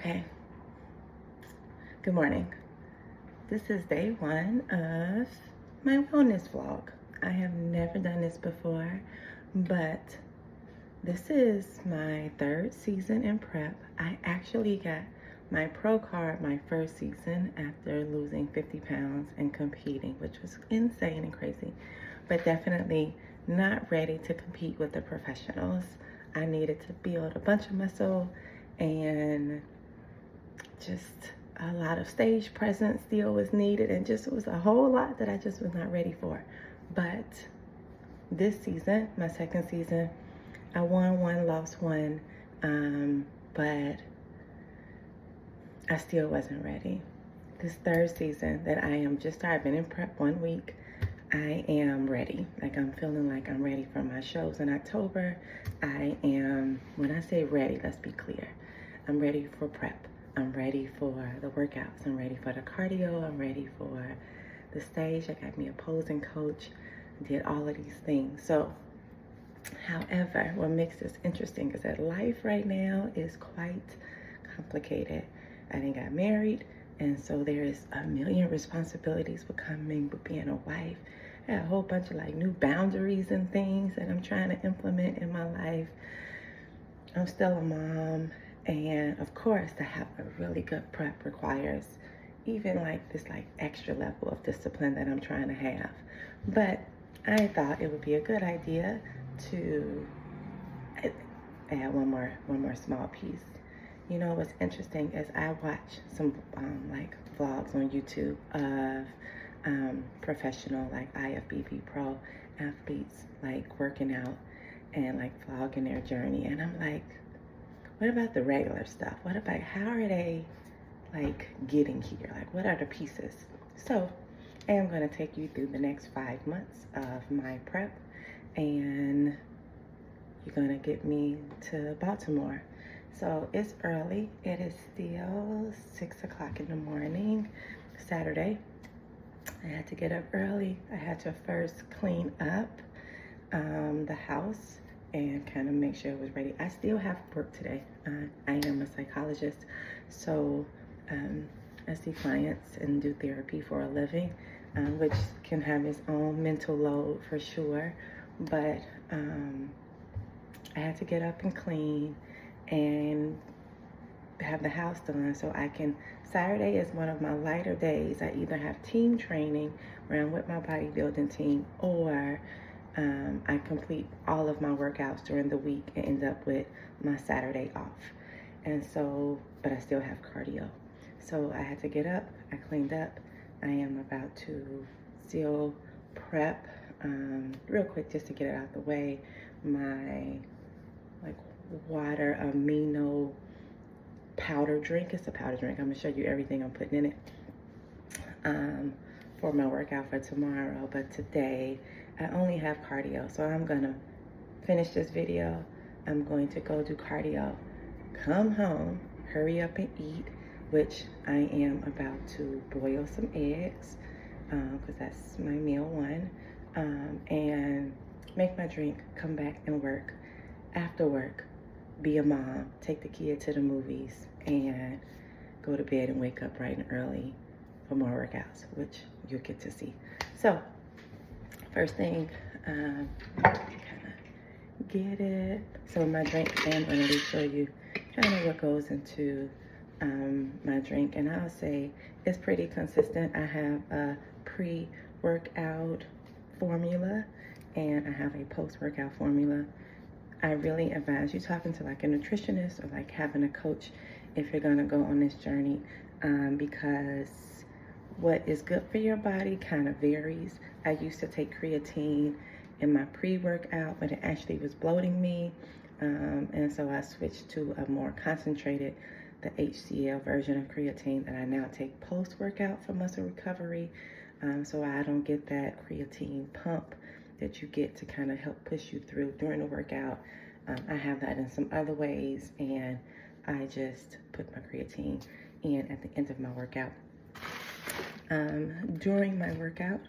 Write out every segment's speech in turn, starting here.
Okay, good morning. This is day one of my wellness vlog. I have never done this before, but this is my third season in prep. I actually got my pro card my first season after losing 50 pounds and competing, which was insane and crazy, but definitely not ready to compete with the professionals. I needed to build a bunch of muscle and just a lot of stage presence still was needed, and just was a whole lot that I just was not ready for. But this season, my second season, I won one, lost one, but I still wasn't ready. This third season that I am just started, been in prep 1 week, I am ready. Like, I'm feeling like I'm ready for my shows in October. I am, when I say ready, let's be clear. I'm ready for prep. I'm ready for the workouts. I'm ready for the cardio. I'm ready for the stage. I got me a posing coach. Did all of these things. So, however, what makes this interesting is that life right now is quite complicated. I done got married, and so there is a million responsibilities with coming with being a wife. I got a whole bunch of like new boundaries and things that I'm trying to implement in my life. I'm still a mom. And of course, to have a really good prep requires even like this like extra level of discipline that I'm trying to have. But I thought it would be a good idea to add one more small piece. You know what's interesting is I watch some like vlogs on YouTube of professional like IFBB pro athletes like working out and like vlogging their journey, and I'm like, what about the regular stuff? What about, how are they like getting here? Like, what are the pieces? So I am going to take you through the next 5 months of my prep, and you're going to get me to Baltimore. So it's early. It is still 6 o'clock in the morning, Saturday. I had to get up early. I had to first clean up the house and kind of make sure it was ready. I still have work today. I am a psychologist, so I see clients and do therapy for a living, which can have its own mental load for sure. But I had to get up and clean and have the house done so I can. Saturday is one of my lighter days. I either have team training where I'm with my bodybuilding team, or I complete all of my workouts during the week and end up with my Saturday off. And so, but I still have cardio. So I had to get up, I cleaned up. I am about to still prep, real quick just to get it out the way, my like water amino powder drink. It's a powder drink. I'm gonna show you everything I'm putting in it for my workout for tomorrow. But today, I only have cardio, so I'm gonna finish this video. I'm going to go do cardio, come home, hurry up and eat, which I am about to boil some eggs, because that's my meal one, and make my drink, come back and work. After work, be a mom, take the kid to the movies, and go to bed and wake up bright and early for more workouts, which you'll get to see. So, first thing, kind of get it. So my drink, I'm going to show you kind of what goes into my drink. And I'll say it's pretty consistent. I have a pre-workout formula and I have a post-workout formula. I really advise you talking to like a nutritionist or like having a coach if you're going to go on this journey, because what is good for your body kind of varies. I used to take creatine in my pre-workout, but it actually was bloating me. And so I switched to a more concentrated, the HCl version of creatine that I now take post-workout for muscle recovery. So I don't get that creatine pump that you get to kind of help push you through during the workout. I have that in some other ways, and I just put my creatine in at the end of my workout. During my workout,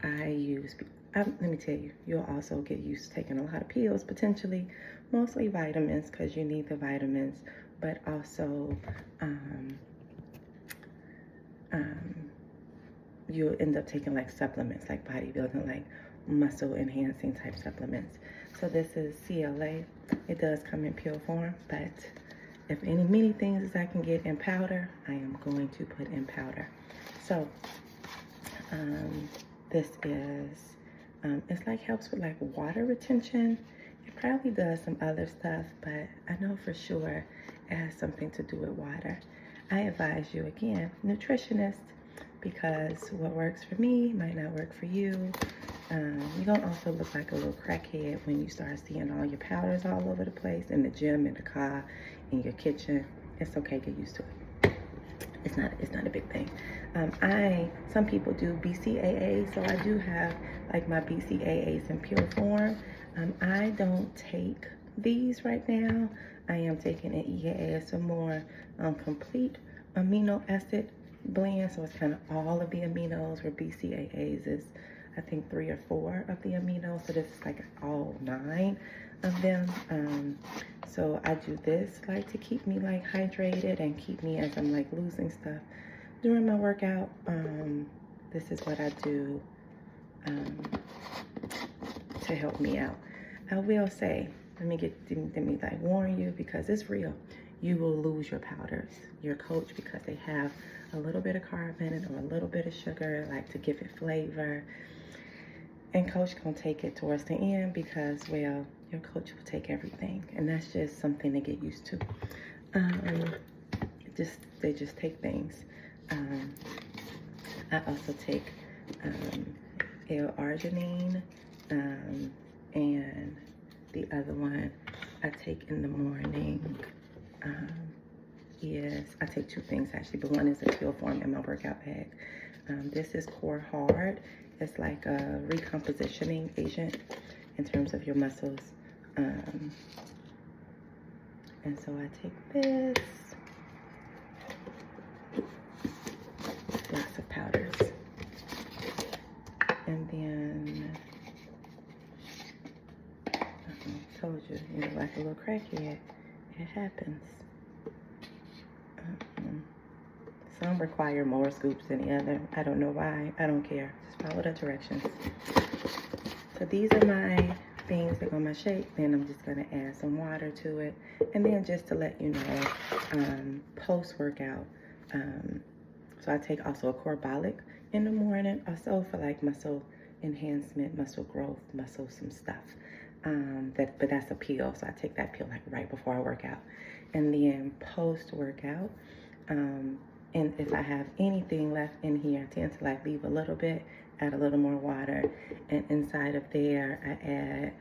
I use, let me tell you, you'll also get used to taking a lot of pills potentially, mostly vitamins because you need the vitamins, but also you'll end up taking like supplements, like bodybuilding, like muscle enhancing type supplements. So this is CLA. It does come in pill form, but if many things as I can get in powder, I am going to put in powder. So this is, it's like helps with like water retention. It probably does some other stuff, but I know for sure it has something to do with water. I advise you again, nutritionist, because what works for me might not work for you. You're gonna also look like a little crackhead when you start seeing all your powders all over the place in the gym, in the car, in your kitchen. It's okay, get used to it. It's not a big thing. Some people do BCAAs, so I do have like my BCAAs in pill form. I don't take these right now. I am taking an EAA. It's a more complete amino acid blend, so it's kind of all of the aminos, where BCAAs is I think 3 or 4 of the aminos, so this is like all 9 of them. So I do this like to keep me like hydrated and keep me as I'm like losing stuff during my workout. This is what I do to help me out. I will say, let me like warn you, because it's real. You will lose your powders, your Coach, because they have a little bit of carb in it or a little bit of sugar, like to give it flavor. And Coach gonna take it towards the end because, well, your Coach will take everything, and that's just something to get used to. They just take things. I also take L-arginine, and the other one I take in the morning is, I take 2 things actually, but one is a pill form in my workout bag. This is Core Hard. It's like a recompositioning agent in terms of your muscles. And so I take this. Lots of powders. And then, I told you, you know, like a little crackhead, it happens. Some require more scoops than the other. I don't know why. I don't care. Just follow the directions. So these are my things that go in my shake. Then I'm just going to add some water to it. And then just to let you know, post-workout, so I take also a Corbolic in the morning, also for like muscle enhancement, muscle growth, muscle some stuff. But that's a pill, so I take that pill like right before I work out. And then post-workout, and if I have anything left in here, I tend to like leave a little bit, add a little more water, and inside of there I add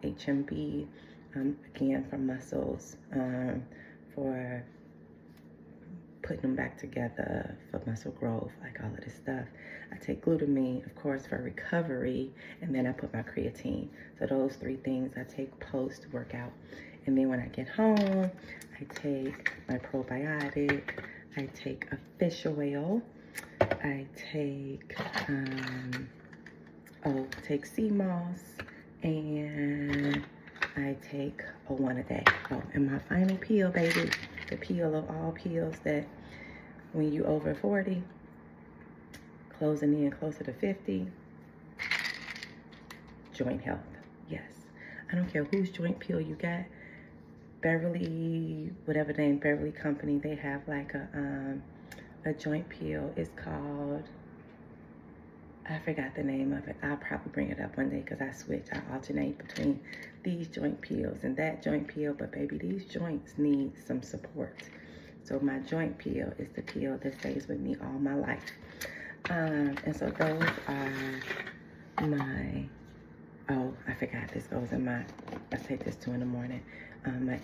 HMB, again for muscles, for putting them back together, for muscle growth, like all of this stuff. I take glutamine, of course, for recovery, and then I put my creatine. So those 3 things I take post-workout. And then when I get home, I take my probiotic, I take a fish oil, I take, take sea moss, and I take a 1 a day. Oh, and my final peel, baby, the peel of all peels, that when you over 40, closing in closer to 50, joint health. Yes, I don't care whose joint peel you got. Beverly, whatever name, Beverly Company, they have like a joint peel. It's called, I forgot the name of it. I'll probably bring it up one day because I switch. I alternate between these joint peels and that joint peel. But baby, these joints need some support. So my joint peel is the peel that stays with me all my life. And so those are my, oh, I forgot this goes in my, I take this 2 in the morning. My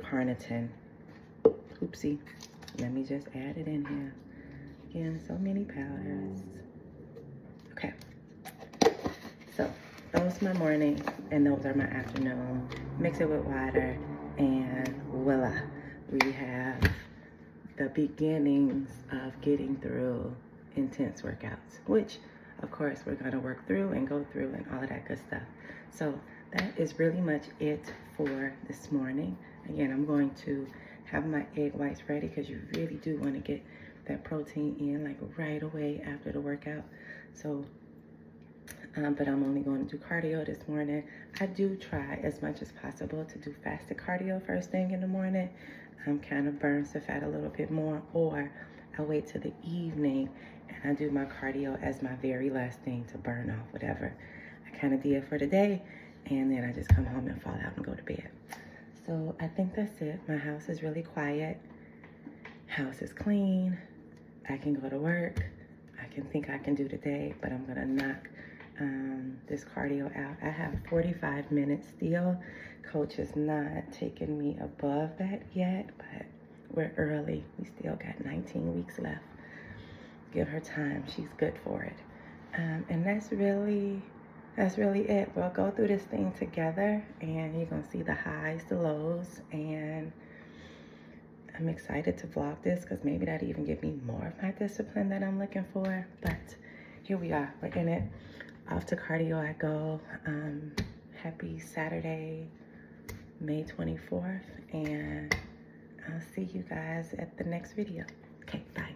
L-carnitine. Oopsie. Let me just add it in here. Again, so many powders. Okay. So those are my morning and those are my afternoon. Mix it with water and voila. We have the beginnings of getting through intense workouts, which of course we're gonna work through and go through and all of that good stuff. So that is really much it for this morning. Again, I'm going to have my egg whites ready because you really do want to get that protein in like right away after the workout. So, but I'm only going to do cardio this morning. I do try as much as possible to do fasted cardio first thing in the morning. Kind of burns the fat a little bit more, or I wait till the evening and I do my cardio as my very last thing to burn off whatever I kind of did for the day, and then I just come home and fall out and go to bed. So I think that's it. My house is really quiet. House is clean. I can go to work. I can think I can do today, but I'm gonna knock this cardio out. I have 45 minutes still. Coach is not taking me above that yet, but we're early. We still got 19 weeks left. Give her time. She's good for it. And that's really it. We'll go through this thing together, and you're gonna see the highs, the lows, and I'm excited to vlog this because maybe that'll even give me more of my discipline that I'm looking for. But here we are. We're in it. Off to cardio I go. Happy Saturday, May 24th, and I'll see you guys at the next video. Okay, bye.